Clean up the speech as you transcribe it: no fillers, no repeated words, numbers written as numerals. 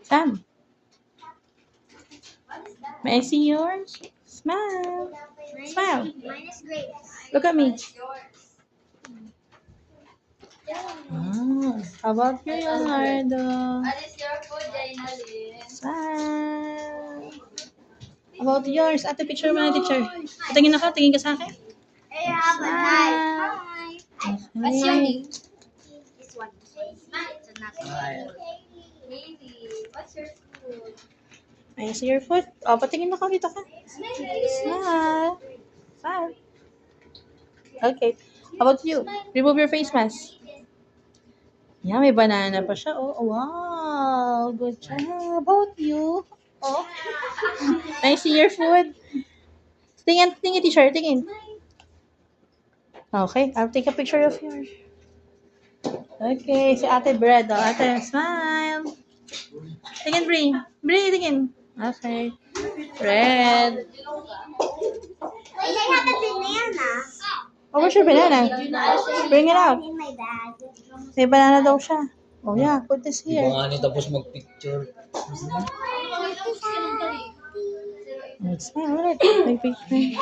Sam, may I see yours? Smile. Smile. Mine is grapes. Look at me. How about you, Leonardo? What is your food, Jainalyn? Smile. How about yours? Ate, picture mo na, teacher. Tingin ako, tingin ka sa akin. I have a knife. Hi. What's your name? This one. It's a nut. Maybe. What's your food? May I see your foot? Oh, patingin ako dito ka. Smile. Smile. Okay. How about you? Remove your face mask. Yeah, may banana pa siya. Oh, wow. Good job. How about you? Oh. May I see your food? Tingin, teacher. Tingin. Okay, I'll take a picture of yours. Okay, si Ate Bread. Oh, Ate, smile. Tingin, Bri. Bri, tingin. Okay. Red. Wait, I have a banana. Oh, where's your banana? Bring it out. In my bag. May banana daw siya. Oh, yeah. Put this Di here. ba nga niya tapos mag-picture? Smile ulit. May picture.